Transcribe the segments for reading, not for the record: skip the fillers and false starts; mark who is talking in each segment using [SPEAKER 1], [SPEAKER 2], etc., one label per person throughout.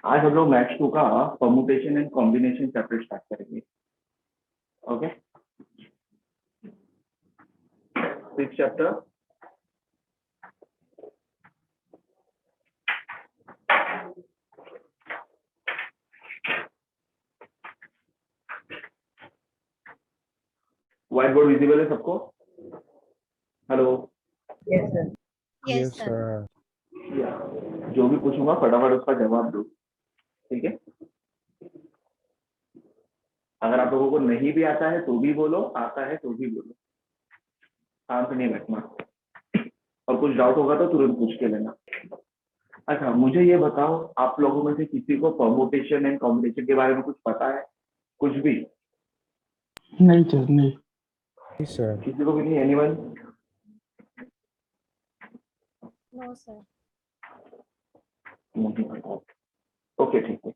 [SPEAKER 1] आज हम लोग मैथ्स 2 का permutation and combination chapter start करेंगे। Okay, six chapter. White board visible है सबको? Hello?
[SPEAKER 2] Yes sir.
[SPEAKER 3] Yes sir.
[SPEAKER 1] या जो भी पूछूंगा फटाफट उसका जवाब दो, ठीक है? अगर आप लोगों को नहीं भी आता है तो भी बोलो, आता है तो भी बोलो, शांत नहीं बैठना। और कुछ डाउट होगा तो तुरंत पूछ के लेना। अच्छा, मुझे ये बताओ, आप लोगों में से किसी को परमुटेशन एंड कॉम्बिनेशन के बारे में कुछ पता है? कुछ भी?
[SPEAKER 2] नहीं सर, नहीं
[SPEAKER 3] सर।
[SPEAKER 1] किसी को भी नहीं? एनीवन?
[SPEAKER 3] No sir.
[SPEAKER 1] नहीं पता। ओके, ठीक है।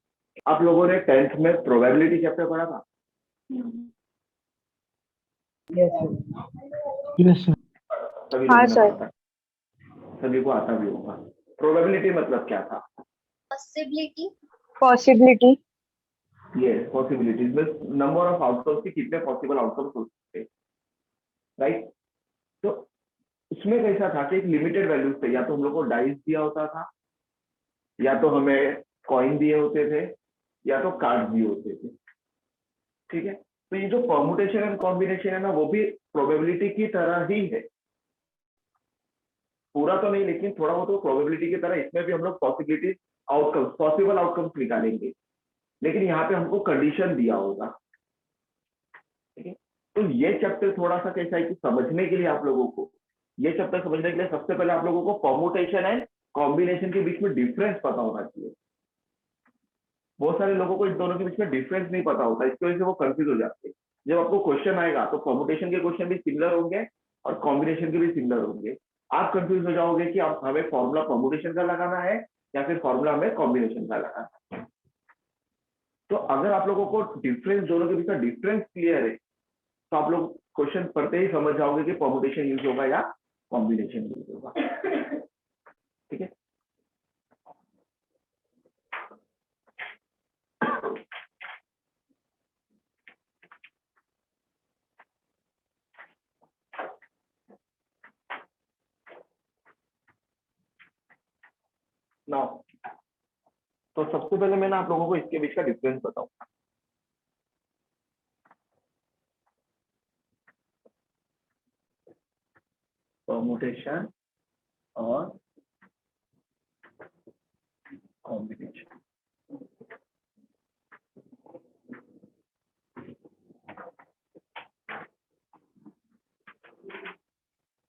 [SPEAKER 1] आप लोगों ने 10th में प्रोबेबिलिटी चैप्टर पढ़ा था?
[SPEAKER 2] Yes sir. Yes sir.
[SPEAKER 1] सभी
[SPEAKER 4] हाँ
[SPEAKER 1] लोगों ने
[SPEAKER 4] सर।
[SPEAKER 1] पढ़ा था, सभी को आता भी होगा। प्रोबेबिलिटी मतलब क्या था?
[SPEAKER 3] पॉसिबिलिटी।
[SPEAKER 4] पॉसिबिलिटी।
[SPEAKER 1] ये पॉसिबिलिटीज में नंबर ऑफ आउटकम्स के कितने पॉसिबल आउटकम्स हो सकते हैं, राइट? तो उसमें कैसा था कि एक लिमिटेड वैल्यूज थे, या तो हम लोग को डाइस दिया होता था, या तो हमें कॉइन दिए होते थे, या तो कार्ड दिए होते थे, ठीक है? तो ये जो परमुटेशन एंड कॉम्बिनेशन है ना, वो भी प्रोबेबिलिटी की तरह ही है। पूरा तो नहीं, लेकिन थोड़ा बहुत तो प्रोबेबिलिटी की तरह इसमें भी हम लोग पॉसिबिलिटी आउटकम्स, पॉसिबल आउटकम्स निकालेंगे, लेकिन यहाँ पे हमको कंडीशन दिया होगा, ठीक है? तो ये चैप्टर थोड़ा सा कैसा है कि समझने के लिए आप लोगों को, ये चैप्टर समझने के लिए सबसे पहले आप लोगों को परमुटेशन एंड कॉम्बिनेशन के बीच में डिफरेंस पता होना चाहिए। बहुत सारे लोगों को इन दोनों के बीच में डिफरेंस नहीं पता होता, इसकी वजह से वो कंफ्यूज हो जाते हैं। जब आपको क्वेश्चन आएगा तो परमुटेशन के क्वेश्चन भी सिमिलर होंगे और कॉम्बिनेशन के भी सिमिलर होंगे। आप कंफ्यूज हो जाओगे कि आप हमें फॉर्मूला परमुटेशन का लगाना है या फिर फॉर्मूला हमें कॉम्बिनेशन का लगाना है। तो अगर आप लोगों को डिफरेंस, दोनों के बीच का डिफरेंस क्लियर है, तो आप लोग क्वेश्चन पढ़ते ही समझ जाओगे कि परमुटेशन यूज होगा या कॉम्बिनेशन यूज होगा, ठीक है? नाउ तो सबसे पहले मैं ना आप लोगों को इसके बीच का डिफरेंस बताऊंगा। परमुटेशन और कॉम्बिनेशन।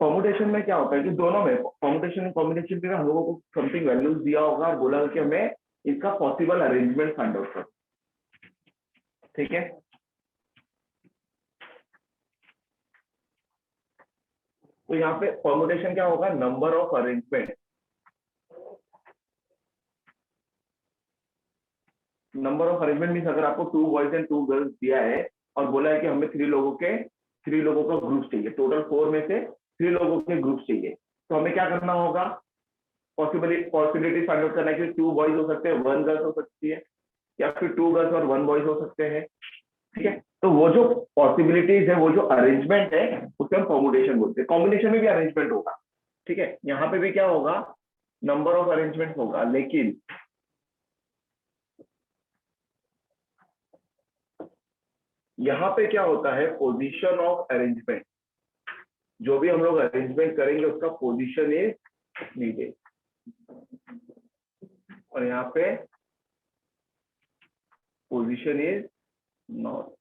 [SPEAKER 1] परमुटेशन में क्या होता है कि दोनों में, परमुटेशन एंड कॉम्बिनेशन में हम लोगों को समथिंग वैल्यूज दिया होगा और बोला कि हमें इसका पॉसिबल अरेंजमेंट फाइंड आउट करो, ठीक है? तो यहाँ पे परमुटेशन क्या होगा? Number of arrangement. Number of arrangement means अगर आपको 2 बॉयज एंड 2 गर्ल्स दिया है और बोला है कि हमें 3 लोगों का ग्रुप चाहिए, टोटल 4 में से 3 लोगों के ग्रुप चाहिए, तो हमें क्या करना होगा? पॉसिबिलिटी फाइंड आउट करना है कि 2 बॉयज हो सकते हैं, 1 गर्ल्स हो सकती है, या फिर 2 गर्ल्स और 1 बॉयज हो सकते हैं, ठीक है? तो वो जो पॉसिबिलिटीज है, वो जो अरेंजमेंट है, उसे हम परमुटेशन बोलते हैं। कॉम्बिनेशन में भी अरेंजमेंट होगा, ठीक है? यहाँ पे भी क्या होगा? नंबर ऑफ अरेंजमेंट होगा, लेकिन यहाँ पे क्या होता है? Position of arrangement. जो भी हम लोग अरेंजमेंट करेंगे उसका पोजीशन इज नीडेड, और यहाँ पे पोजीशन इज नॉट।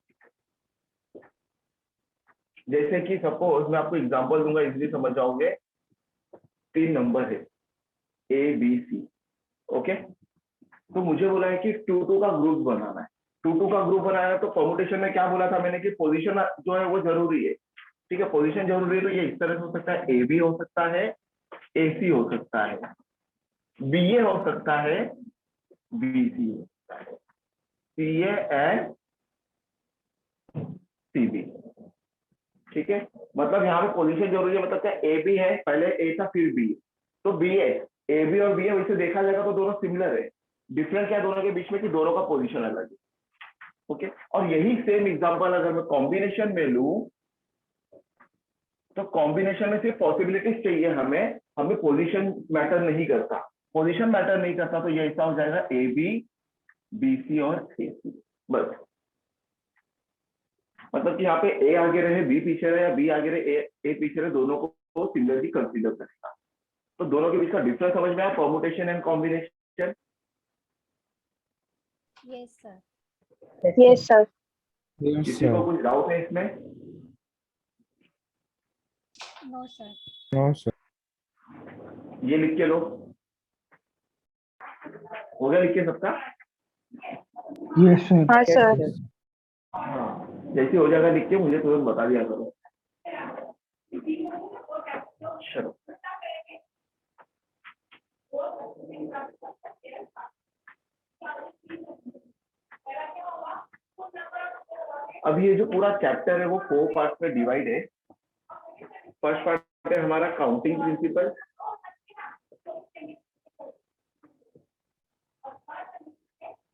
[SPEAKER 1] जैसे कि सपोज मैं आपको एग्जांपल दूंगा, इजीली समझ जाओगे। 3 नंबर है ए बी सी, ओके? तो मुझे बोला है कि 2 का ग्रुप बनाना है। 2 का ग्रुप बनाना है, तो परमुटेशन में क्या बोला था मैंने कि पोजीशन जो है वो जरूरी है, ठीक है? पोजीशन जरूरी है, तो ये इस तरह से हो सकता है, ए बी हो सकता है, ए सी हो सकता है, बी ए हो सकता है, बी सी हो सकता है, सी ए एंड सी बी, ठीक है? मतलब यहाँ पे पोजीशन जरूरी है, मतलब क्या? ए बी है, पहले ए था फिर बी, तो बी ए बी और बी ए वैसे देखा जाएगा तो दोनों सिमिलर है, डिफरेंस क्या है दोनों के बीच में कि दोनों का पोजीशन अलग है। ओके, और यही सेम एग्जांपल अगर मैं कॉम्बिनेशन में लूं तो कॉम्बिनेशन में सिर्फ पॉसिबिलिटीज चाहिए, हमें पोजीशन मैटर नहीं करता। पोजीशन मैटर नहीं करता तो ये ऐसा हो जाएगा ए बी, बी सी और सी सी, बस। मतलब कि यहाँ पे ए आगे रहे बी पीछे रहे या बी आगे रहे ए पीछे रहे, दोनों को सिमिलरली कंसीडर करेगा। तो दोनों के बीच का डिफरेंस समझ में आया, permutation and combination.
[SPEAKER 3] Yes, sir.
[SPEAKER 4] Yes, sir.
[SPEAKER 2] Yes,
[SPEAKER 1] किसी को
[SPEAKER 2] sir.
[SPEAKER 1] कुछ डाउट है इसमें?
[SPEAKER 3] No, sir.
[SPEAKER 2] No, sir.
[SPEAKER 1] ये लिख के लो, हो गया लिख के सबका?
[SPEAKER 2] Yes, sir.
[SPEAKER 4] हाँ सर.
[SPEAKER 1] हाँ, जैसे हो जाएगा लिख के मुझे तुरंत बता दिया करो। चलो, अब ये जो पूरा चैप्टर है वो 4 पार्ट में डिवाइड है। फर्स्ट पार्ट है हमारा counting principle,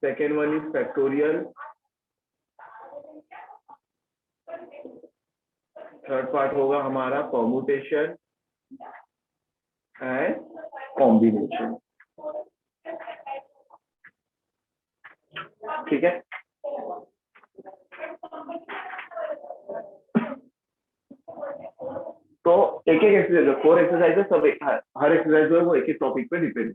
[SPEAKER 1] second one is factorial, third part होगा हमारा परमुटेशन एंड कॉम्बिनेशन। ठीक है, तो एक एक एक्सरसाइज, 4 एक्सरसाइज है, सब हर एक्सरसाइज जो है वो एक एक टॉपिक पे डिपेंड।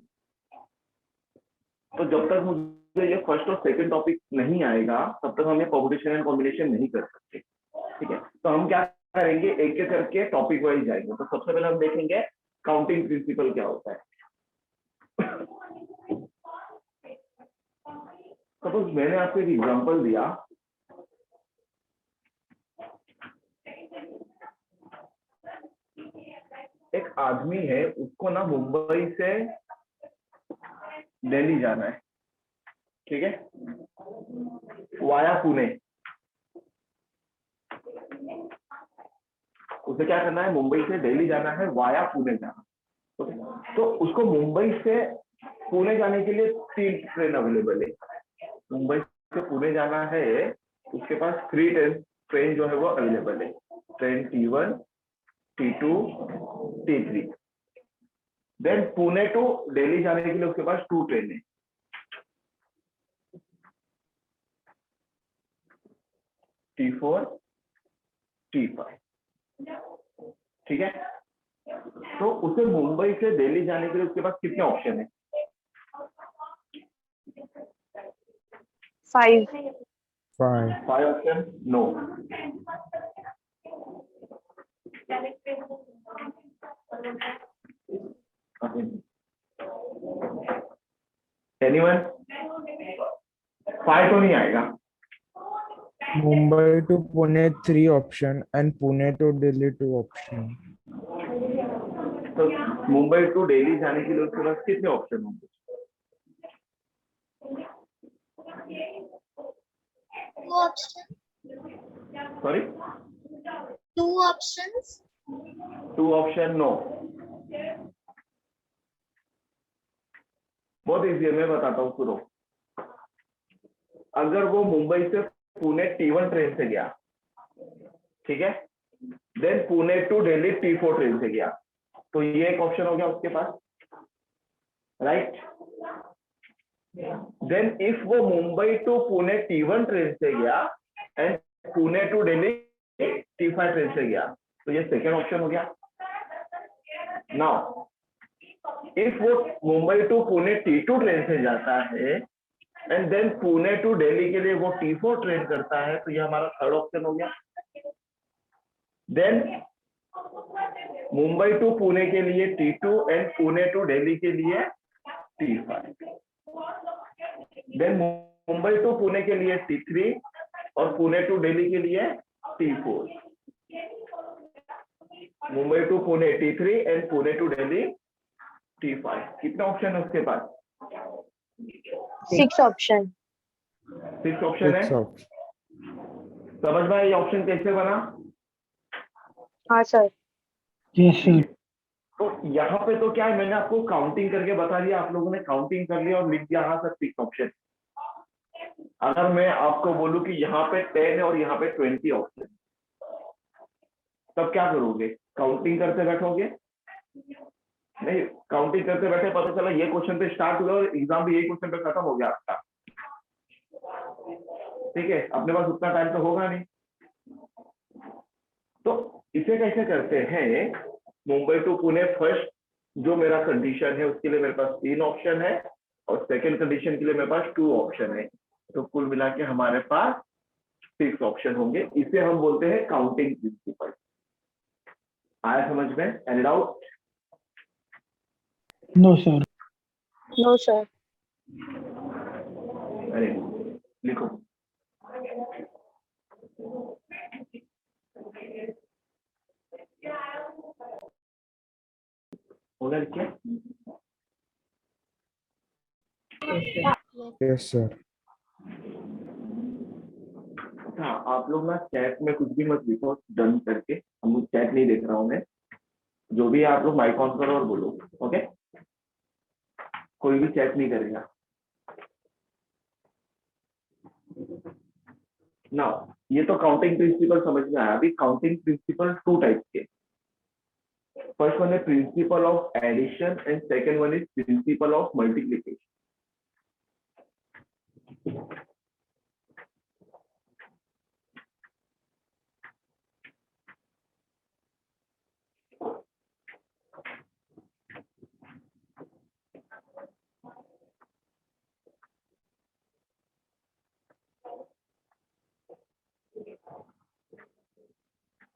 [SPEAKER 1] तो जब तक मुझे ये फर्स्ट और सेकंड टॉपिक नहीं आएगा तब तक हम ये परमुटेशन एंड कॉम्बिनेशन नहीं कर सकते। ठीक है, तो हम क्या करेंगे, एक एक करके टॉपिक वाइज जाएंगे। तो सबसे पहले हम देखेंगे काउंटिंग प्रिंसिपल क्या होता है। सपोज मैंने आपको एक एग्जांपल दिया, एक आदमी है, उसको ना मुंबई से दिल्ली जाना है, ठीक है, वाया पुणे। उसे क्या करना है, मुंबई से दिल्ली जाना है, वाया पुणे जाना। तो उसको मुंबई से पुणे जाने के लिए 3 ट्रेन अवेलेबल है। मुंबई से पुणे जाना है, उसके पास 3 ट्रेन जो है वो अवेलेबल है, train T1, T2, T3। Then Pune to Delhi जाने के लिए उसके पास 2 ट्रेन है, T4, T5। ठीक है, तो उसे मुंबई से दिल्ली जाने के लिए उसके पास कितने ऑप्शन है?
[SPEAKER 4] 5.
[SPEAKER 1] 5 ऑप्शन? नो। एनीवन? 5 तो नहीं आएगा।
[SPEAKER 2] Mumbai to Pune 3 option and Pune to Delhi 2 option.
[SPEAKER 1] तो मुंबई टू दिल्ली जाने के लिए उसके पास कितने ऑप्शन होंगे?
[SPEAKER 3] 2 options.
[SPEAKER 1] Sorry,
[SPEAKER 3] 2 options.
[SPEAKER 1] 2 option? No. बहुत इजी है, मैं बताता हूँ, सुनो। अगर वो मुंबई से पुणे T1 ट्रेन से गया, ठीक है, then Pune to Delhi T4 train से गया, तो ये एक ऑप्शन हो गया उसके पास, राइट। देन इफ वो Mumbai to Pune T1 train से गया and Pune to Delhi T5 train से गया, तो ये सेकेंड ऑप्शन हो गया। नाउ इफ वो Mumbai to Pune T2 train से जाता है and then Pune to Delhi के लिए वो T4 ट्रेन करता है, तो ये हमारा थर्ड ऑप्शन हो गया। देन मुंबई टू पुणे के लिए T2 and Pune to Delhi के लिए T5। Then Mumbai to Pune के लिए T3 और पुणे टू दिल्ली के लिए T4। Mumbai to Pune T3 and Pune to Delhi T5। कितने ऑप्शन है उसके पास?
[SPEAKER 4] 6 option.
[SPEAKER 1] 6 ऑप्शन है।
[SPEAKER 2] 6 option.
[SPEAKER 1] समझ में ये ऑप्शन कैसे बना?
[SPEAKER 4] हाँ सर.
[SPEAKER 2] Yes, sir.
[SPEAKER 1] तो यहाँ पे तो क्या है, मैंने आपको काउंटिंग करके बता दिया, आप लोगों ने काउंटिंग कर लिया और लिख दिया हाँ सर सिक्स ऑप्शन। अगर मैं आपको बोलूं कि यहाँ पे 10 है और यहाँ पे 20 ऑप्शन, तब क्या करोगे? काउंटिंग करते बैठोगे? नहीं, काउंटिंग करते बैठे पता चला ये क्वेश्चन पे स्टार्ट हुआ और एग्जाम भी यही क्वेश्चन पे खत्म हो गया आपका। ठीक है, अपने पास उतना टाइम तो होगा नहीं। तो इसे कैसे करते हैं? मुंबई टू पुणे फर्स्ट जो मेरा कंडीशन है उसके लिए मेरे पास 3 ऑप्शन है और सेकंड कंडीशन के लिए मेरे पास 2 ऑप्शन है, तो कुल मिला के हमारे पास 6 ऑप्शन होंगे। इसे हम बोलते हैं काउंटिंग प्रिंसिपल। आया समझ में? Any doubt?
[SPEAKER 2] No, sir.
[SPEAKER 3] No, sir.
[SPEAKER 1] अरे लिखो। होगा लिखिए।
[SPEAKER 2] Yes, sir.
[SPEAKER 1] हाँ, आप लोग ना चैट में कुछ भी मत लिखो डन करके, हम चैट नहीं देख रहा हूँ मैं। जो भी है आप लोग माइक ऑन करो और बोलो, ओके? कोई भी चैट नहीं करेगा ना। ये तो काउंटिंग प्रिंसिपल समझ में आया। अभी काउंटिंग प्रिंसिपल 2 टाइप के, फर्स्ट वन है principle of addition and second one is principle of multiplication.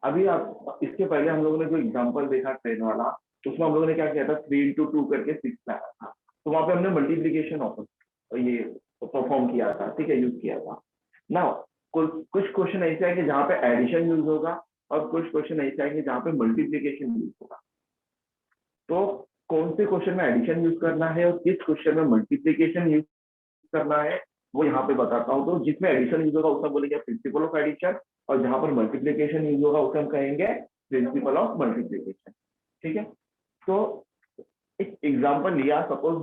[SPEAKER 1] अभी आप इसके पहले हम लोगों ने जो एग्जांपल देखा ट्रेन वाला, उसमें हम लोगों ने क्या किया था, 3 into 2 करके 6 लाया था, तो वहां पे हमने मल्टीप्लीकेशन ऑफ ये परफॉर्म किया था, ठीक है, यूज किया था ना। कुछ क्वेश्चन ऐसे है कि जहाँ पे एडिशन यूज होगा और कुछ क्वेश्चन ऐसे आएंगे जहाँ पे मल्टीप्लीकेशन यूज होगा। तो कौन से क्वेश्चन में एडिशन यूज करना है और किस क्वेश्चन में मल्टीप्लीकेशन यूज करना है वो यहाँ पे बताता हूँ। तो जिसमें एडिशन यूज होगा उसे बोलेंगे प्रिंसिपल ऑफ एडिशन, और जहां पर मल्टीप्लीकेशन यूज होगा उसे हम कहेंगे प्रिंसिपल ऑफ मल्टीप्लीकेशन। ठीक है, तो एक एग्जांपल लिया, सपोज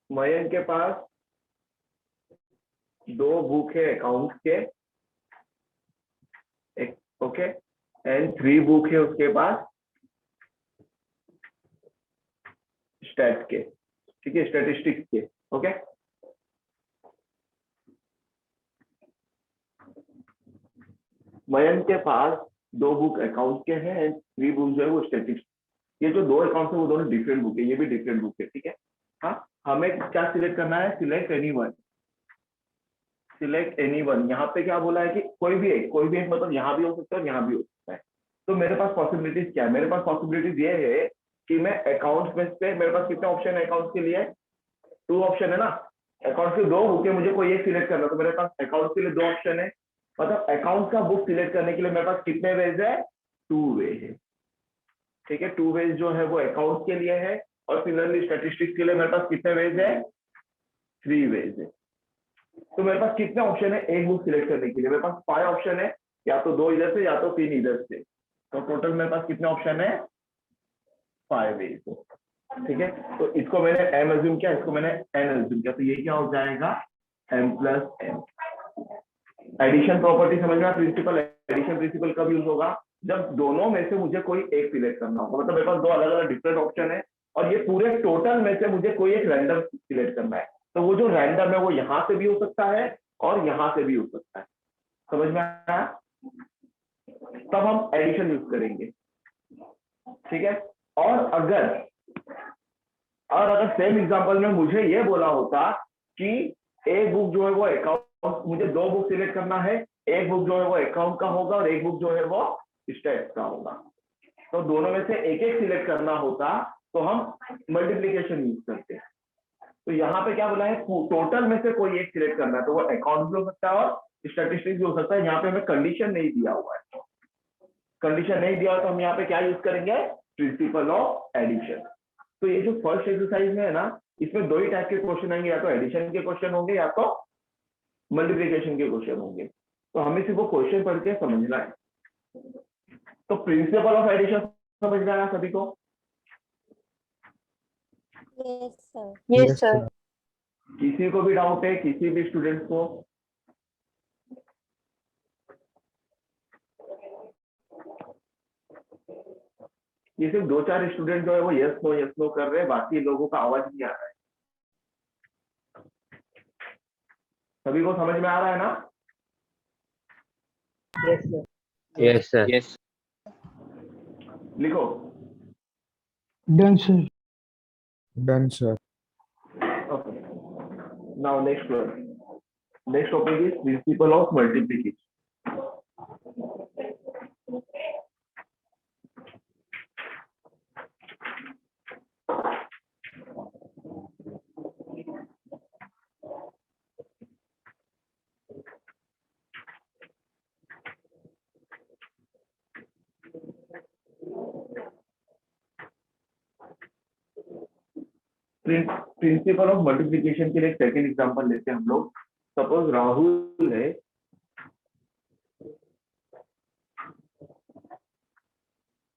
[SPEAKER 1] मयंक के पास 2 बुक है अकाउंट के, ओके, एंड 3 बुक है उसके पास स्टैट के, ठीक है, स्टैटिस्टिक्स के, ओके। मयंक के पास 2 बुक अकाउंट के हैं एंड 3 बुक जो है वो स्टैटिस्टिक्स। ये जो 2 अकाउंट है वो दोनों डिफरेंट बुक है, ये भी डिफरेंट बुक है, ठीक है। हाँ, हमें क्या सिलेक्ट करना है? Select anyone. सिलेक्ट एनीवन, यहाँ पे क्या बोला है कि कोई भी एक मतलब यहाँ भी हो सकता है और यहाँ भी हो सकता है। तो मेरे पास पॉसिबिलिटीज क्या है? मेरे पास पॉसिबिलिटीज ये है कि मैं अकाउंट्स में से, मेरे पास कितने ऑप्शन है अकाउंट्स के लिए? 2 ऑप्शन है ना। अकाउंट्स के 2 बुक है, मुझे कोई एक सिलेक्ट करना, तो मेरे पास अकाउंट्स के लिए 2 ऑप्शन है। मतलब अकाउंट का बुक सिलेक्ट करने के लिए मेरे पास कितने वेज है? 2 वे है, ठीक है। 2 वेज जो है वो अकाउंट के लिए है, और सिमिलरली स्टैटिस्टिक्स के लिए मेरे पास कितने वेज है? 3 वेज है। तो मेरे पास कितने ऑप्शन है एक बुक सिलेक्ट करने के लिए? मेरे पास 5 ऑप्शन है, या तो 2 इधर से या तो 3 इधर से। तो टोटल मेरे पास कितने ऑप्शन है? 5 वेज, ठीक है। तो इसको मैंने m अज्यूम किया, इसको मैंने n अज्यूम किया, तो ये क्या हो जाएगा? m + n। एडिशन प्रॉपर्टी समझ में? प्रिंसिपल, एडिशन प्रिंसिपल कब यूज होगा? जब दोनों में से मुझे कोई एक सिलेक्ट करना होगा। मतलब मेरे पास 2 अलग अलग डिफरेंट ऑप्शन है और ये पूरे टोटल में से मुझे कोई एक रैंडम सिलेक्ट करना है। तो वो जो रैंडम है वो यहाँ से भी हो सकता है और यहाँ से भी हो सकता है। समझ में आया? तब हम एडिशन यूज करेंगे, ठीक है। और अगर सेम एग्जांपल में मुझे ये बोला होता कि एक बुक जो है वो अकाउंट, मुझे 2 बुक सिलेक्ट करना है, एक बुक जो है वो अकाउंट का होगा और एक बुक जो है वो स्टैट्स का होगा, तो दोनों में से एक एक सिलेक्ट करना होता, तो हम मल्टीप्लीकेशन यूज करते हैं। तो यहाँ पे क्या बोला है? टोटल में से कोई एक सिलेक्ट करना है, तो वो अकाउंट भी हो सकता है और स्टैटिस्टिक्स भी हो सकता है। यहाँ पे हमें कंडीशन नहीं दिया हुआ है, कंडीशन नहीं दिया, तो हम यहाँ पे क्या यूज करेंगे? Principle of addition. तो ये जो फर्स्ट एक्सरसाइज में है ना, इसमें 2 ही टाइप के क्वेश्चन आएंगे, या तो एडिशन के क्वेश्चन होंगे या तो मल्टीप्लिकेशन के क्वेश्चन होंगे। तो हमें सिर्फ वो क्वेश्चन पढ़ के समझना है, तो प्रिंसिपल ऑफ एडिशन समझ में आया सभी को?
[SPEAKER 3] Yes, sir.
[SPEAKER 4] Yes, sir.
[SPEAKER 1] किसी को भी डाउट है, किसी भी स्टूडेंट को? ये सिर्फ 2-4 स्टूडेंट जो है वो यस नो कर रहे हैं, बाकी लोगों का आवाज नहीं आ रहा है। सभी को समझ में आ रहा है ना?
[SPEAKER 4] Yes, sir.
[SPEAKER 5] Yes, sir.
[SPEAKER 6] Yes.
[SPEAKER 1] लिखो।
[SPEAKER 2] Done, sir. Done, sir.
[SPEAKER 1] Okay. Now next one. Next topic is principle of multiplication. Principal of multiplication के लिए एक सेकेंड एग्जांपल लेते हैं हम लोग। सपोज राहुल है,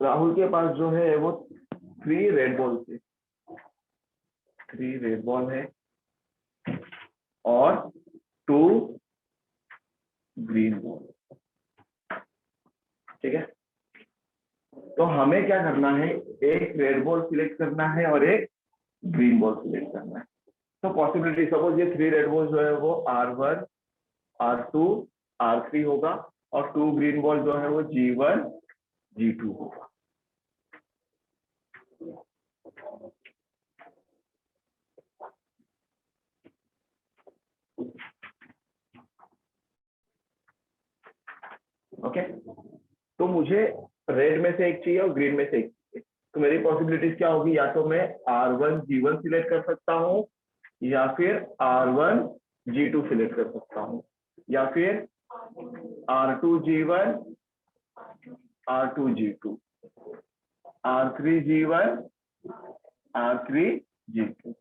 [SPEAKER 1] राहुल के पास जो है वो 3 रेड बॉल है, 3 रेड बॉल है और 2 ग्रीन बॉल। ठीक है, तो हमें क्या करना है, एक रेड बॉल सिलेक्ट करना है और एक ग्रीन बॉल सिलेक्ट करना है। तो पॉसिबिलिटी, सपोज ये 3 रेड बॉल जो है वो R1 R2 R3 होगा और 2 ग्रीन बॉल जो है वो G1 G2 होगा। ओके, तो मुझे रेड में से एक चाहिए और ग्रीन में से एक चाहिए। तो मेरी पॉसिबिलिटीज क्या होगी, या तो मैं R1 G1 सिलेक्ट कर सकता हूँ, या फिर R1 G2 सिलेक्ट कर सकता हूँ, या फिर R2 G1 R2 G2 R3 G1 R3 G2।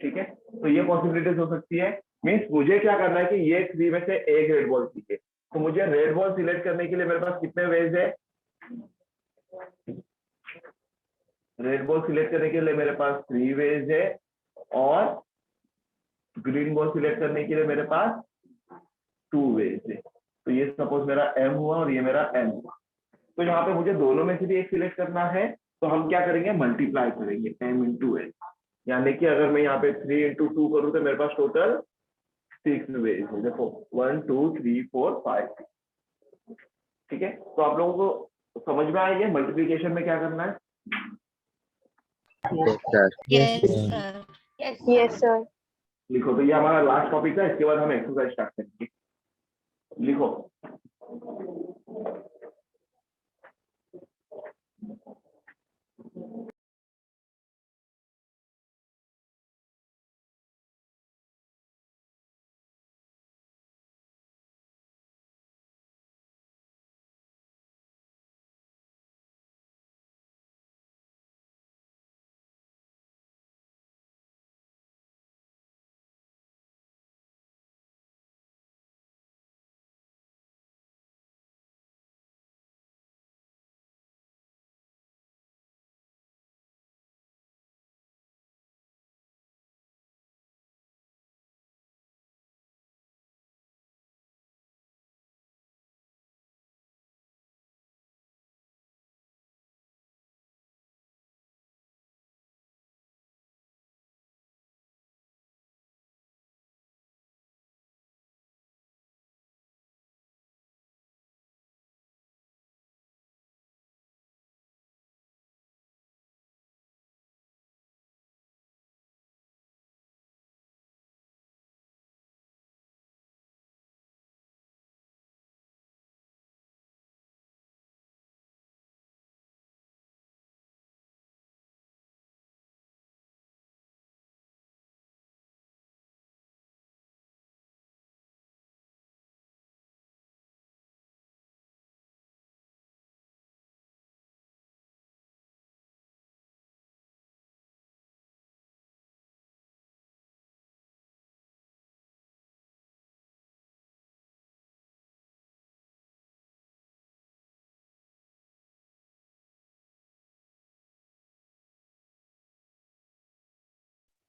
[SPEAKER 1] ठीक है, तो ये पॉसिबिलिटीज हो सकती है। मीन्स मुझे क्या करना है कि ये 3 में से एक रेड बॉल चाहिए, तो मुझे रेड बॉल सिलेक्ट करने के लिए मेरे पास कितने वेज है, रेड बॉल सिलेक्ट करने के लिए मेरे पास 3 वेज है और ग्रीन बॉल सिलेक्ट करने के लिए मेरे पास 2 वेज है। तो ये सपोज मेरा M हुआ और ये मेरा N हुआ। तो यहाँ पे मुझे दोनों में से भी एक सिलेक्ट करना है, तो हम क्या करेंगे, मल्टीप्लाई करेंगे M into N। यानी कि अगर मैं यहाँ पे 3 into 2 करूँ तो मेरे पास टोटल 6 वेज है। देखो 1 2 3 4 5। ठीक है, तो आप लोगों को समझ में आएगा मल्टीप्लिकेशन में क्या करना है?
[SPEAKER 5] Yes, sir.
[SPEAKER 3] Yes,
[SPEAKER 2] sir.
[SPEAKER 3] sir.
[SPEAKER 4] Yes, sir.
[SPEAKER 1] लिखो। तो ये हमारा लास्ट टॉपिक था, इसके बाद हम एक्सरसाइज स्टार्ट करेंगे। लिखो।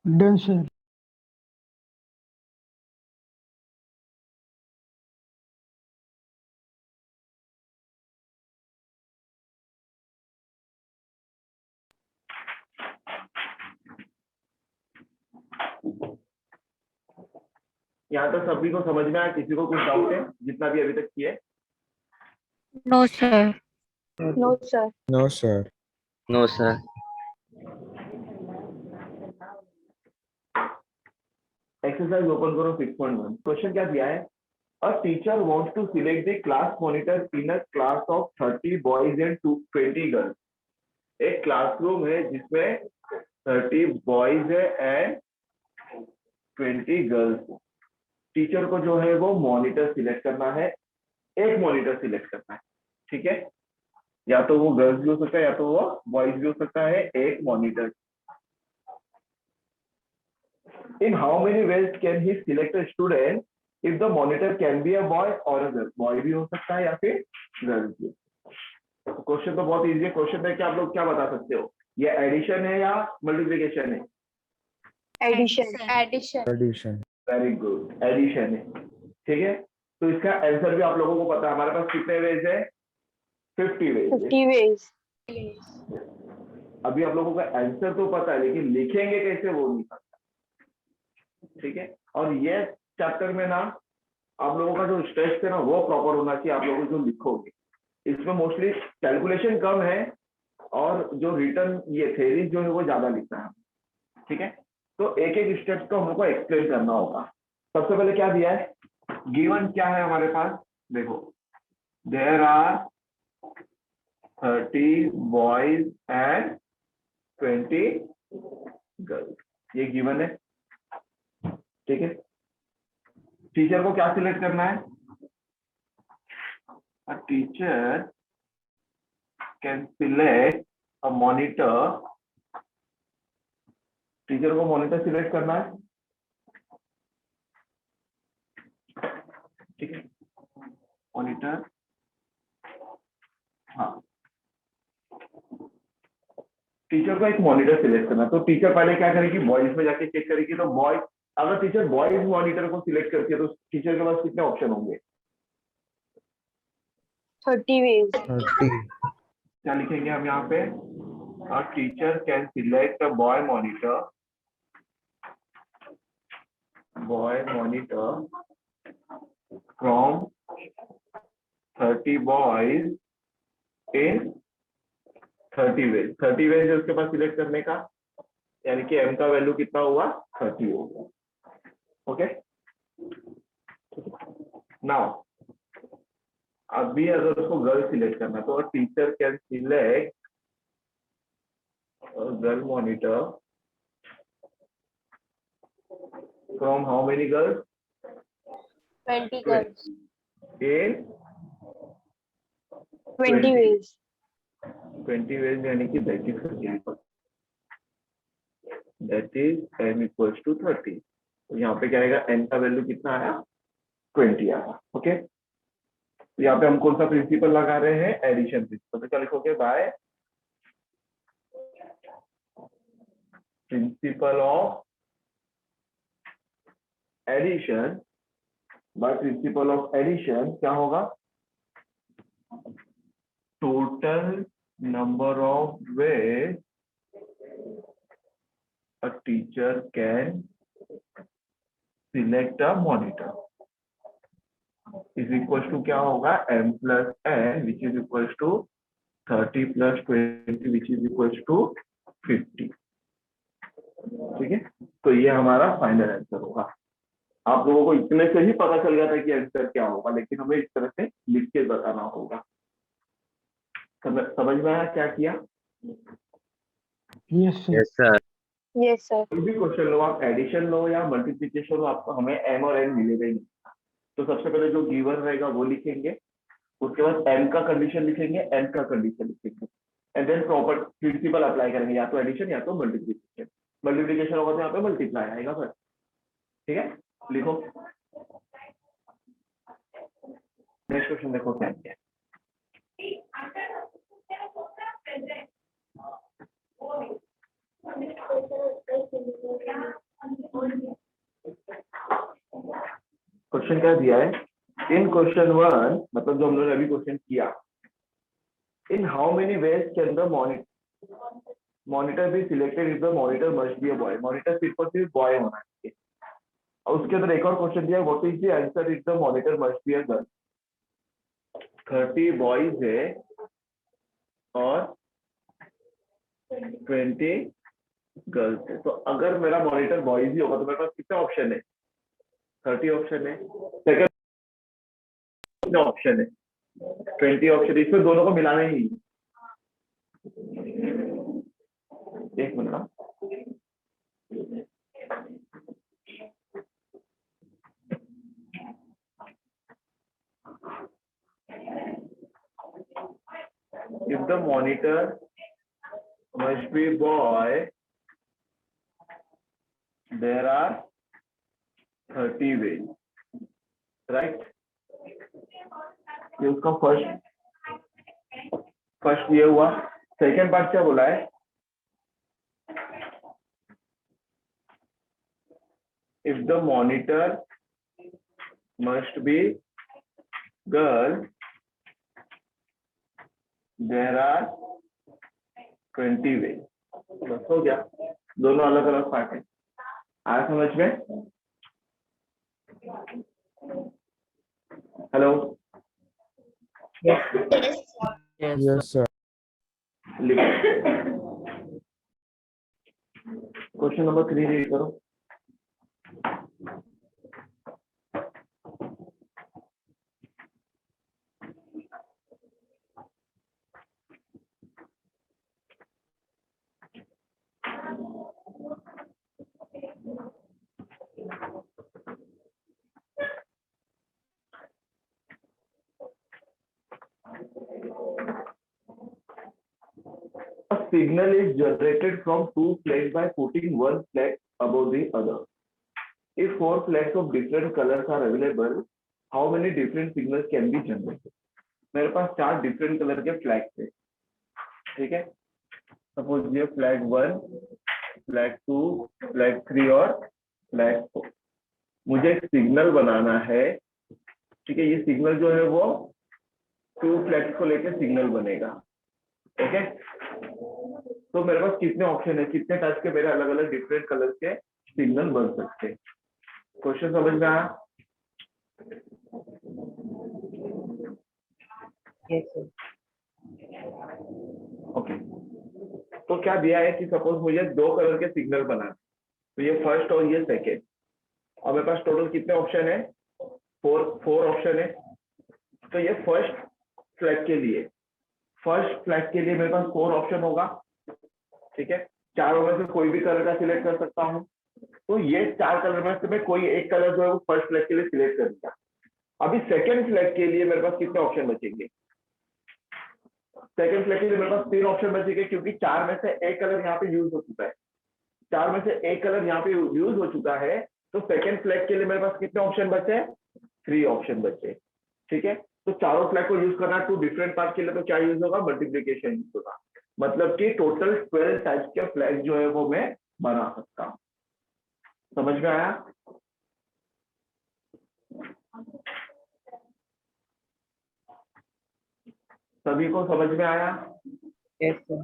[SPEAKER 4] Done, sir.
[SPEAKER 1] यहाँ तक सभी को समझ में आया? किसी को कुछ डाउट है जितना भी अभी तक किया है?
[SPEAKER 3] No, sir.
[SPEAKER 5] No, sir.
[SPEAKER 2] No, sir.
[SPEAKER 6] No, sir.
[SPEAKER 1] Exercise open करो 6.1। क्वेश्चन क्या दिया है? A teacher wants to select the class monitor in a class of 30 boys and 20 girls. एक क्लासरूम है जिसमें 30 बॉयज है एंड 20 गर्ल्स। टीचर को जो है वो मॉनिटर सिलेक्ट करना है, एक मॉनिटर सिलेक्ट करना है, ठीक है? या तो वो गर्ल्स भी हो सकता है या तो वो बॉयज भी हो सकता है, एक monitor. In how many ways can he select a student if the monitor can be a boy or a girl? Boy भी हो सकता है या फिर गर्ल भी। क्वेश्चन तो बहुत इजी है। क्वेश्चन है कि आप लोग क्या बता सकते हो, ये एडिशन है या मल्टीप्लिकेशन है?
[SPEAKER 5] Addition.
[SPEAKER 2] Addition.
[SPEAKER 1] Very good, addition है, ठीक है? तो इसका आंसर भी आप लोगों को पता है। हमारे पास कितने वेज है? 50 वेज है।
[SPEAKER 5] 50 ways.
[SPEAKER 1] अभी आप लोगों का आंसर तो पता है लेकिन लिखेंगे कैसे वो नहीं पता, ठीक है? और ये चैप्टर में ना आप लोगों का जो स्ट्रेस है ना वो प्रॉपर होना चाहिए। आप लोग जो लिखोगे इसमें मोस्टली कैलकुलेशन कम है और जो रिटर्न ये थ्योरी जो है वो ज्यादा लिखना है, ठीक है? तो एक एक स्टेप को हमको एक्सप्लेन करना होगा। सबसे पहले क्या दिया है? गिवन क्या है हमारे पास? देखो, there are 30 boys and 20 girls, ये गिवन है, ठीक है? टीचर को क्या सिलेक्ट करना है? A teacher can select a monitor. Teacher को मॉनिटर सिलेक्ट करना है, ठीक है? मॉनिटर, हाँ, टीचर को एक मॉनिटर सिलेक्ट करना। तो टीचर पहले क्या करेगी? बॉयज में जाके चेक करेगी। तो बॉयज, अगर टीचर बॉयज मॉनिटर को सिलेक्ट करती है तो टीचर के पास कितने ऑप्शन होंगे?
[SPEAKER 5] 30 ways.
[SPEAKER 2] 30.
[SPEAKER 1] क्या लिखेंगे हम यहाँ पे? A teacher can select a boy monitor from 30 boys in 30 ways। 30 ways है उसके पास सिलेक्ट करने का, यानी कि m का वैल्यू कितना हुआ? 30 होगा, ओके? नाउ अभी अगर उसको गर्ल सिलेक्ट करना तो teacher can select girl monitor from how many girls?
[SPEAKER 5] 20 girls.
[SPEAKER 1] in
[SPEAKER 5] 20 ways.
[SPEAKER 1] 20 ways, यानी कि that is m equals to 30। तो यहाँ पे क्या आएगा? n का वैल्यू कितना आया? 20 आया, ओके? तो यहाँ पे हम कौन सा प्रिंसिपल लगा रहे हैं? Addition principle. तो क्या लिखोगे? By principle of addition, by principle of addition क्या होगा? Total number of ways a teacher can select a monitor is equals to क्या होगा? m plus n which is equals to 30 plus 20 which is equals to 50, ठीक है? तो ये हमारा final answer होगा। आप लोगों को इतने से ही पता चल गया था कि आंसर क्या होगा, लेकिन हमें इस तरह से लिख के बताना होगा। समझ में आया क्या किया?
[SPEAKER 4] Yes, sir.
[SPEAKER 6] Yes, sir.
[SPEAKER 5] Yes, sir.
[SPEAKER 1] कोई भी क्वेश्चन लो, आप एडिशन लो या मल्टीप्लिकेशन लो, आपको हमें m और n मिलेगा ही नहीं। तो सबसे पहले जो गिवन रहेगा वो लिखेंगे, उसके बाद m का कंडीशन लिखेंगे, n का कंडीशन लिखेंगे, and then proper principle apply करेंगे, या तो एडिशन या तो मल्टीप्लिकेशन। मल्टीप्लिकेशन होगा तो यहाँ पे मल्टीप्लाई आएगा सर, ठीक है? लिखो नेक्स्ट क्वेश्चन, देखो क्या है। क्वेश्चन क्या दिया है? इन क्वेश्चन 1, मतलब जो हम लोगों ने अभी क्वेश्चन किया, in how many ways can the monitor be selected if the monitor must be a boy? Monitor सिर्फ और सिर्फ बॉय होना चाहिए। और उसके अंदर एक और क्वेश्चन दिया है, what is the answer if the monitor must be a girl? 30 boys है और 20 गर्ल्स है। तो अगर मेरा मॉनिटर बॉयज ही होगा तो मेरे पास कितने ऑप्शन है? 30 ऑप्शन है। सेकंड कितने ऑप्शन है? 20 ऑप्शन। इसमें दोनों को मिलाना ही नहीं। एक minute. If the monitor must be boy, there are 30 ways, right? ये उसका फर्स्ट ये हुआ। सेकेंड पार्ट क्या बोला है? If the monitor must be girl, there are 20 ways। बस हो गया, दोनों अलग अलग पार्ट है। आया समझ में? Hello?
[SPEAKER 2] Yes, sir.
[SPEAKER 1] Question number 3 read करो। A signal is generated from two flags by putting one flag above the other. If 4 flags of different colors are available, how many different signals can be generated? मेरे पास 4 different colour के flags है, ठीक है। Suppose ये flag 1, flag 2, flag 3 और flag 4। मुझे एक signal बनाना है, ठीक है। ये सिग्नल जो है वो 2 फ्लैग्स को लेकर सिग्नल बनेगा, ठीक है। तो मेरे पास कितने ऑप्शन है, कितने टाइप के मेरे अलग अलग डिफरेंट कलर के सिग्नल बन सकते हैं? क्वेश्चन समझ में आया? ओके। तो क्या दिया है कि सपोज मुझे 2 कलर के सिग्नल बनाना, तो ये फर्स्ट और ये सेकेंड, और मेरे पास टोटल कितने ऑप्शन है? 4 ऑप्शन है। तो ये फर्स्ट फ्लैग के लिए मेरे पास 4 ऑप्शन होगा, ठीक है। चारों में से कोई भी कलर का सिलेक्ट कर सकता हूँ। तो ये 4 कलर में से मैं कोई एक कलर जो है वो फर्स्ट फ्लैग के लिए सिलेक्ट कर दिया। अभी सेकंड फ्लैग के लिए मेरे पास कितने ऑप्शन बचेंगे? सेकंड फ्लैग के लिए मेरे पास 3 ऑप्शन बचेंगे, क्योंकि 4 में से एक कलर यहाँ पे यूज हो चुका है। 4 में से एक कलर यहाँ पे यूज हो चुका है। तो सेकंड फ्लैग के लिए मेरे पास कितने ऑप्शन बचे? 3 ऑप्शन बचे, ठीक है। तो चारों फ्लैग को यूज करना 2 डिफरेंट पार्ट के लिए, तो क्या यूज होगा? मल्टीप्लीकेशन यूज होगा। मतलब कि टोटल 12 टाइप के फ्लैग जो है वो मैं बना सकता हूँ। समझ में आया? सभी को समझ में आया?
[SPEAKER 2] Yes, sir.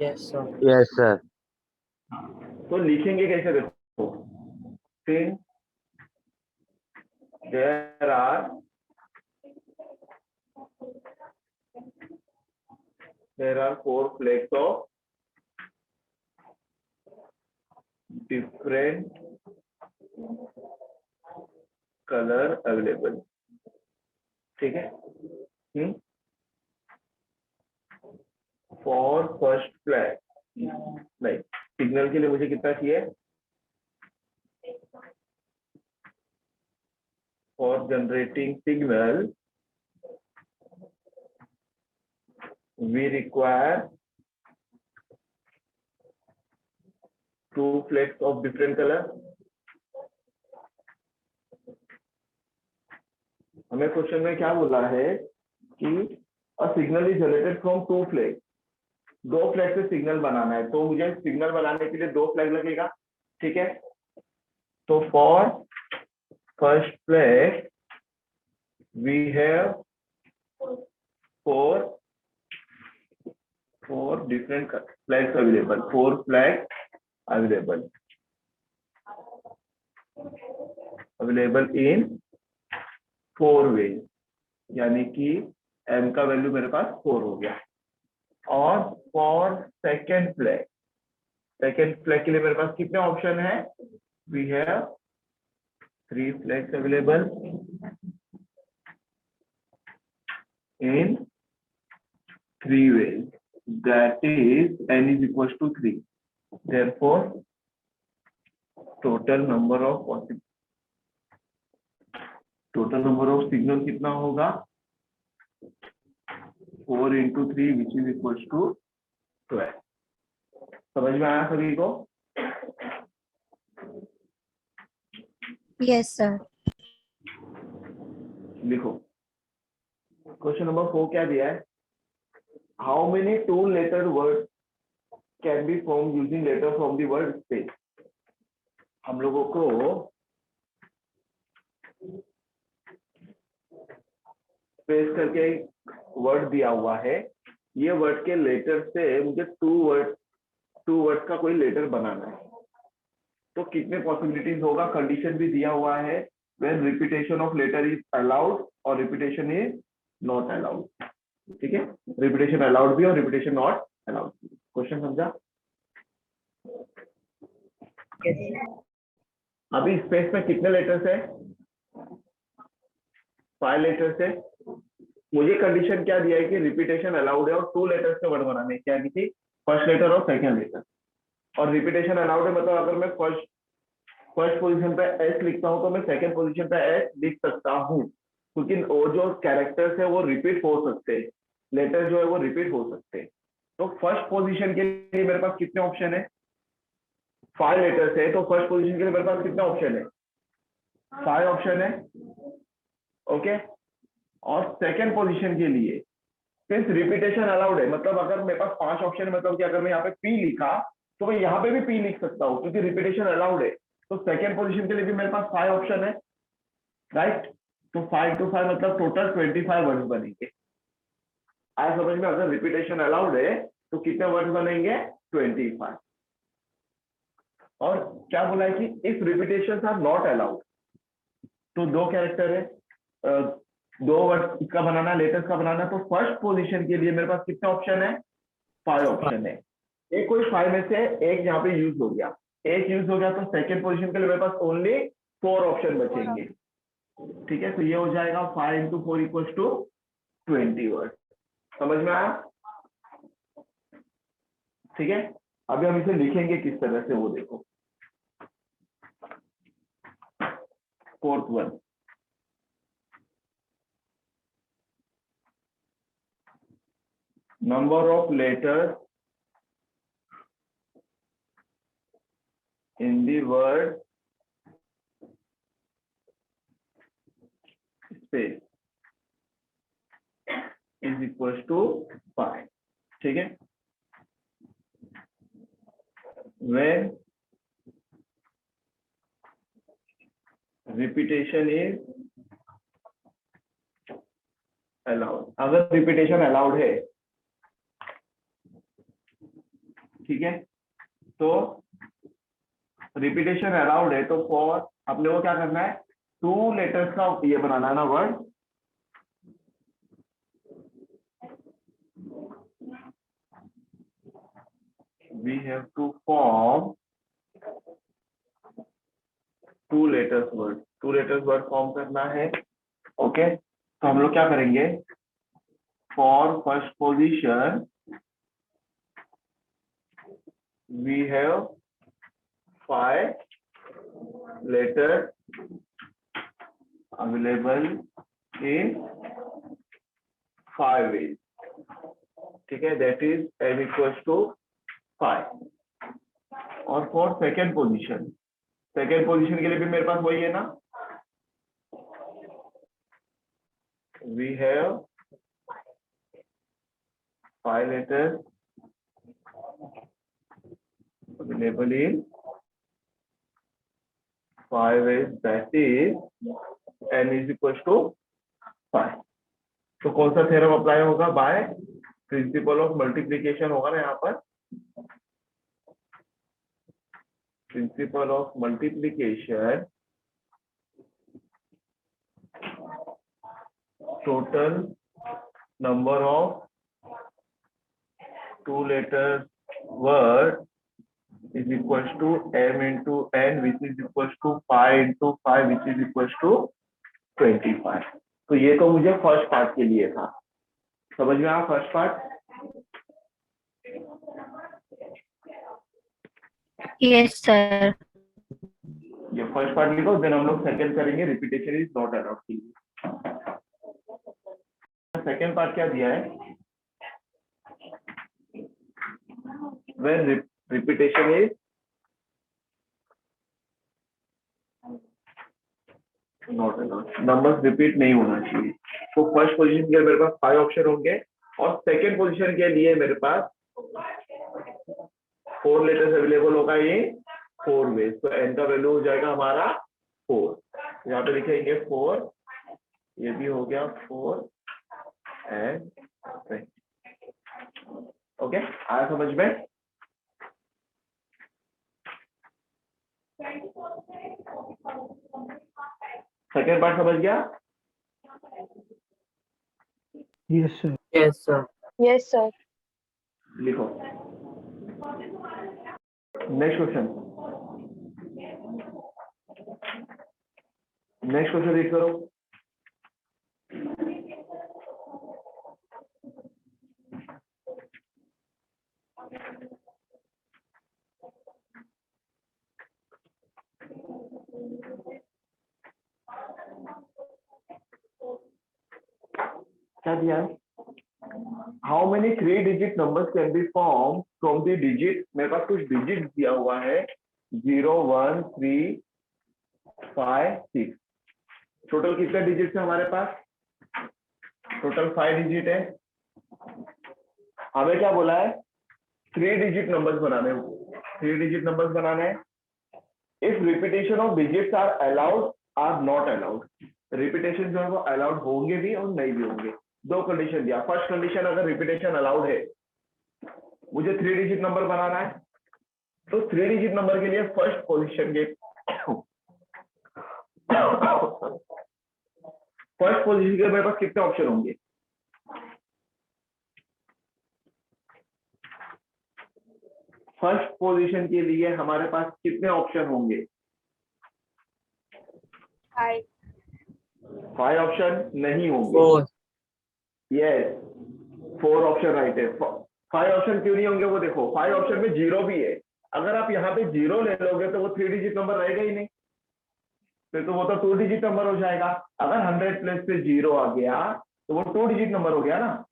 [SPEAKER 4] Yes, sir.
[SPEAKER 1] तो लिखेंगे कैसे? देखो, since there are 4 flags of different color available, ठीक है। फॉर फर्स्ट फ्लैग, नहीं, सिग्नल के लिए मुझे कितना चाहिए? For generating signal we require 2 flags of different color। हमें क्वेश्चन में क्या बोला है कि a signal is generated from 2 flag. 2 flag से सिग्नल बनाना है, तो मुझे सिग्नल बनाने के लिए 2 फ्लैग लगेगा। ठीक है, तो for first flag we have four different flags available, 4 flags available in 4 ways, यानी कि m का वैल्यू मेरे पास 4 हो गया। और फॉर सेकेंड फ्लैग के लिए मेरे पास कितने ऑप्शन है? We have 3 flags available in 3 ways, that is n is equals to 3, therefore total number of signal कितना होगा? 4 into 3 which is equals to 12। समझ में आया सभी को?
[SPEAKER 3] Yes, sir.
[SPEAKER 1] लिखो, क्वेश्चन नंबर 4 क्या दिया है? How many 2 letter words can be formed using letter from the word space। हम लोगों को स्पेस करके वर्ड दिया हुआ है, ये वर्ड के लेटर से मुझे 2 वर्ड का कोई लेटर बनाना है, तो कितने पॉसिबिलिटीज होगा? कंडीशन भी दिया हुआ है, when repetition of letter is allowed और रिपीटेशन इज नॉट अलाउड। ठीक है, रिपीटेशन अलाउड भी और रिपीटेशन नॉट अलाउड। क्वेश्चन समझा? अभी स्पेस में कितने लेटर्स है? 5 लेटर्स है। मुझे कंडीशन क्या दिया है कि रिपीटेशन अलाउड है और 2 लेटर्स के वर्ड बनाने हैं, क्या थी? फर्स्ट लेटर और सेकंड लेटर। और रिपीटेशन अलाउड है मतलब अगर मैं फर्स्ट पोजीशन पे एस लिखता हूं तो मैं सेकंड पोजीशन पे एस लिख सकता हूं, क्योंकि वो जो कैरेक्टर्स है वो रिपीट हो सकते हैं, लेटर जो है वो रिपीट हो सकते हैं। तो फर्स्ट पोजीशन के लिए मेरे पास कितने ऑप्शन है? 5 लेटर्स है, तो फर्स्ट पोजीशन के लिए मेरे पास कितने ऑप्शन है? 5 ऑप्शन है। ओके, और सेकंड पोजीशन के लिए सिंस रिपीटेशन अलाउड है, मतलब अगर मेरे पास 5 ऑप्शन है, मतलब कि अगर मैं यहाँ पे पी लिखा तो मैं यहाँ पे भी पी लिख सकता हूँ क्योंकि रिपीटेशन अलाउड है। तो सेकंड पोजीशन के लिए भी मेरे पास 5 ऑप्शन है, राइट? तो 5 to 5 मतलब टोटल 25 वर्ड्स बनेंगे। आया समझ में? अगर रिपीटेशन अलाउड है तो कितने वर्ड्स बनेंगे? 25। और क्या बोला है कि if repetition are not allowed, तो 2 कैरेक्टर है, 2 वर्ड इसका बनाना, लेटर्स का बनाना, तो फर्स्ट पोजीशन के लिए मेरे पास कितने ऑप्शन है? 5 ऑप्शन है। एक कोई 5 में से एक यहाँ पे यूज हो गया, तो सेकंड पोजीशन के लिए मेरे पास ओनली 4 ऑप्शन बचेंगे। ठीक है, तो ये हो जाएगा 5 into 4 equals to 20 वर्ड। समझ में आया? ठीक है, अभी हम इसे लिखेंगे किस तरह से वो देखो। Fourth one, number of letters in the word space is equals to 5। ठीक है, when repetition is allowed, अगर रिपीटेशन अलाउड है, ठीक है, तो रिपीटेशन अलाउड है तो फॉर अपने को क्या करना है? 2 लेटर्स का ये बनाना है ना word. We have to form 2 letters word, 2 letters word form करना है। ओके, तो हम लोग क्या करेंगे? For first position we have 5 letters available in 5 ways। ठीक है, that is n equals to 5। और फॉर सेकेंड पोजीशन के लिए भी मेरे पास वही है ना, we have 5 letters available in 5 ways, that is n is equals to 5. तो कौन सा थ्योरम अप्लाई होगा? बाय प्रिंसिपल ऑफ मल्टीप्लिकेशन होगा ना यहाँ पर, principal of multiplication, total number of 2 letters word is equals to m into n, which is equals to 5 into 5, which is equals to 25. तो ये तो मुझे फर्स्ट पार्ट के लिए था, समझ में आया फर्स्ट पार्ट?
[SPEAKER 3] Yes, sir.
[SPEAKER 1] ये फर्स्ट पार्ट लिखो, देन हम लोग सेकंड करेंगे, रिपीटेशन इज नॉट अलाउड के लिए। सेकंड पार्ट क्या दिया है? when repetition is not allowed, numbers repeat नहीं होना चाहिए। तो फर्स्ट पोजीशन के लिए मेरे पास 5 ऑप्शन होंगे और सेकंड पोजीशन के लिए मेरे पास 4 लेटर्स अवेलेबल होगा, ये 4 वेज। तो n का वैल्यू हो जाएगा हमारा 4, यहाँ पे लिखेंगे 4, ये भी हो गया 4 एंड ओके। आया समझ में? सेकेंड पार्ट समझ गया?
[SPEAKER 2] Yes, sir.
[SPEAKER 4] Yes, sir.
[SPEAKER 5] Yes, sir.
[SPEAKER 1] लिखो next question, next question read करो। क्या दिया है? How many 3 digit numbers can be form from the digit, मेरे पास कुछ डिजिट दिया हुआ है 0 1 3 5 6। टोटल कितने डिजिट है हमारे पास? टोटल 5 डिजिट है। हमें क्या बोला है? 3 डिजिट नंबर्स बनाने, 3 डिजिट नंबर्स बनाने हैं। If repetition of digits are allowed or not allowed, repetition जो है वो अलाउड होंगे भी और नहीं भी होंगे। दो कंडीशन दिया। फर्स्ट कंडीशन, अगर रिपीटेशन अलाउड है, मुझे 3 डिजिट नंबर बनाना है, तो 3 डिजिट नंबर के लिए फर्स्ट पोजीशन के फर्स्ट पोजीशन के मेरे पास कितने ऑप्शन होंगे? फर्स्ट पोजीशन के लिए हमारे पास कितने ऑप्शन होंगे? 5 ऑप्शन नहीं होंगे।
[SPEAKER 4] 4.
[SPEAKER 1] यस, 4 ऑप्शन राइट है। 5 ऑप्शन क्यों नहीं होंगे वो देखो, 5 ऑप्शन में 0 भी है। अगर आप यहाँ पे 0 ले लोगे तो वो 3 डिजिट नंबर रहेगा ही नहीं, फिर तो वो तो 2 डिजिट नंबर हो जाएगा। अगर 100 प्लेस पे 0 आ गया तो वो 2 डिजिट नंबर हो गया ना।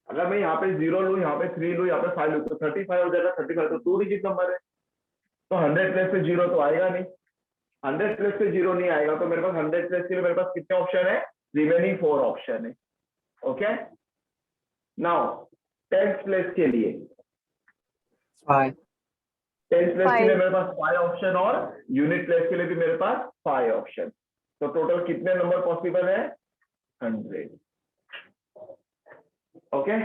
[SPEAKER 1] अगर मैं यहाँ पे 0 लूँ, यहाँ पे 3 लूँ, यहाँ पे 5 लूँ, तो 35 हो जाएगा। 35 तो 2 डिजिट नंबर है, तो 100 प्लेस पे 0 तो आएगा नहीं। 100 प्लेस पे 0 नहीं आएगा, तो मेरे पास 100 प्लेस के लिए मेरे पास कितने ऑप्शन है? रिमेनिंग 4 ऑप्शन है। ओके, नाउ 10th प्लेस के लिए
[SPEAKER 4] 5.
[SPEAKER 1] 10th प्लेस के लिए मेरे पास 5 ऑप्शन और यूनिट प्लेस के लिए भी मेरे पास 5 ऑप्शन। तो टोटल कितने नंबर पॉसिबल है? 100। Okay,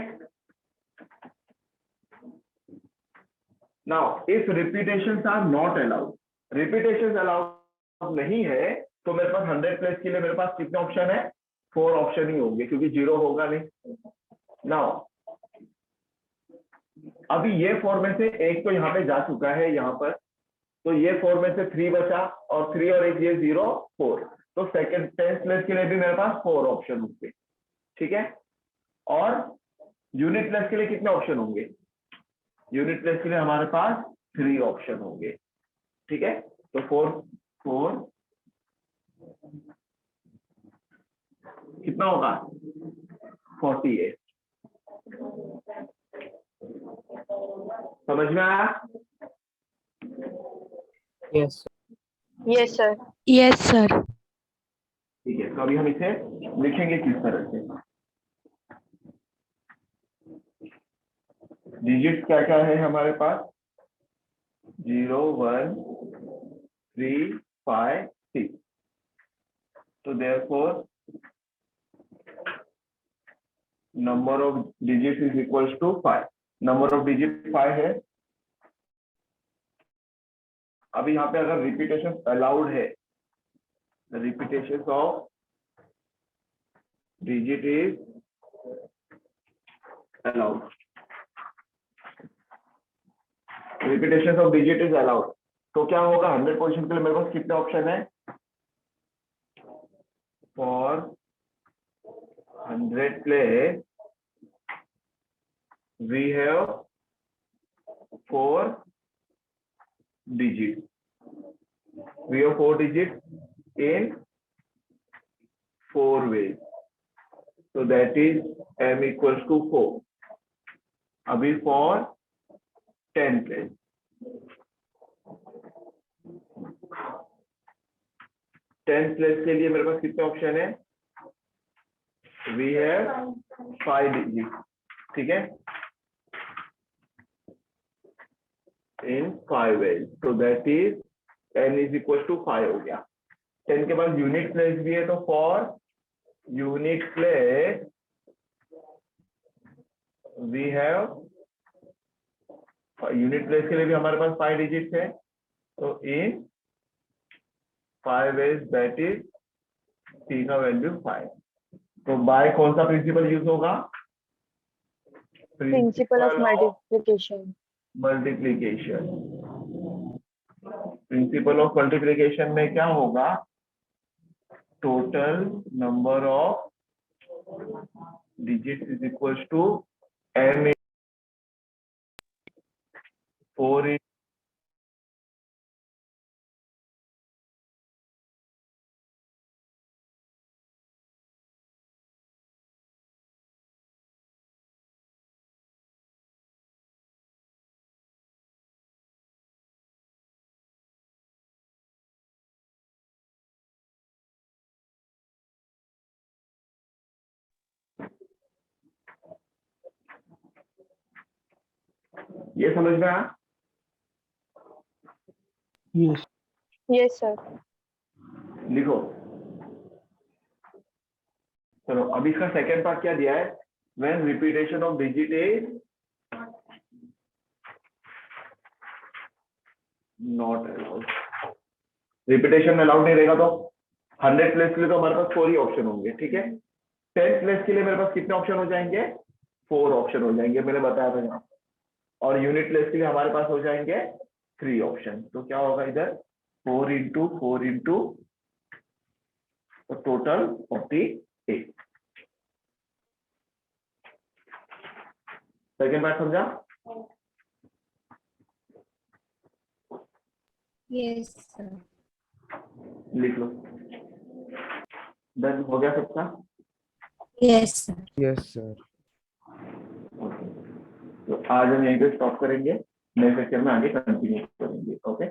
[SPEAKER 1] now if repetitions are not allowed, repetitions allowed नहीं है, तो मेरे पास 100 प्लेस के लिए मेरे पास कितने ऑप्शन है? 4 ऑप्शन ही होंगे, क्योंकि 0 होगा नहीं। नाउ अभी ये 4 में से एक तो यहाँ पे जा चुका है यहाँ पर, तो ये 4 में से 3 बचा, और 3 और 1 ये 0 4। तो सेकंड 10th प्लेस के लिए भी मेरे पास 4 ऑप्शन होंगे, ठीक है। और यूनिट प्लेस के लिए कितने ऑप्शन होंगे? यूनिट प्लेस के लिए हमारे पास 3 ऑप्शन होंगे, ठीक है। तो 4 कितना होगा? 48। समझ में आया?
[SPEAKER 4] Yes.
[SPEAKER 5] Yes, sir.
[SPEAKER 3] Yes, sir.
[SPEAKER 1] ठीक है, तो अभी हम इसे लिखेंगे किस तरह से। डिजिट क्या क्या है हमारे पास? 0 1 3, 5, 6. So therefore, number of digits is equals to 5. Number of digit 5 है. अभी यहाँ पे अगर रिपीटेशन अलाउड है, repetition of digit is allowed. Repetitions of digit is allowed. तो क्या होगा 100 पोजीशन के लिए मेरे पास कितने ऑप्शन है? For 100 place we have 4 digits. We have 4 digits in 4 ways. So that is m equals to 4. अभी for 10 place. 10 place के लिए मेरे पास कितने ऑप्शन है? We have 5 digits. ठीक है? In 5 ways. So that is n is equals to 5 हो गया. 10 के बाद यूनिट प्लेस भी है, तो for unit place we have unit place के लिए भी हमारे पास 5 digits है, तो in 5 ways that is c का वैल्यू 5. तो बाय कौन सा प्रिंसिपल यूज होगा?
[SPEAKER 5] Principle of multiplication.
[SPEAKER 1] Multiplication. Principle of multiplication में क्या होगा? Total number of digits is equals to m 4 ये समझ में आया?
[SPEAKER 2] Yes.
[SPEAKER 5] Yes, sir.
[SPEAKER 1] लिखो. चलो अभी इसका सेकेंड पार्ट क्या दिया है? When repetition of digit is not allowed. Repetition allowed नहीं रहेगा तो 100 प्लेस के लिए तो हमारे पास 4 ही ऑप्शन होंगे. ठीक है? 10 प्लेस के लिए मेरे पास कितने ऑप्शन हो जाएंगे? 4 ऑप्शन हो जाएंगे, मैंने बताया था यहाँ. और यूनिट प्लेस के लिए हमारे पास हो जाएंगे 3 ऑप्शन. तो क्या होगा इधर? 4 into 4 into तो टोटल 48. सेकेंड पार्ट समझा?
[SPEAKER 3] Yes, sir.
[SPEAKER 1] लिख लो. डन हो गया सबका?
[SPEAKER 3] Yes, sir.
[SPEAKER 2] Yes, sir.
[SPEAKER 1] तो आज हम यहीं पे स्टॉप करेंगे. नेक्स्ट लेक्चर में आगे कंटिन्यू करेंगे. ओके.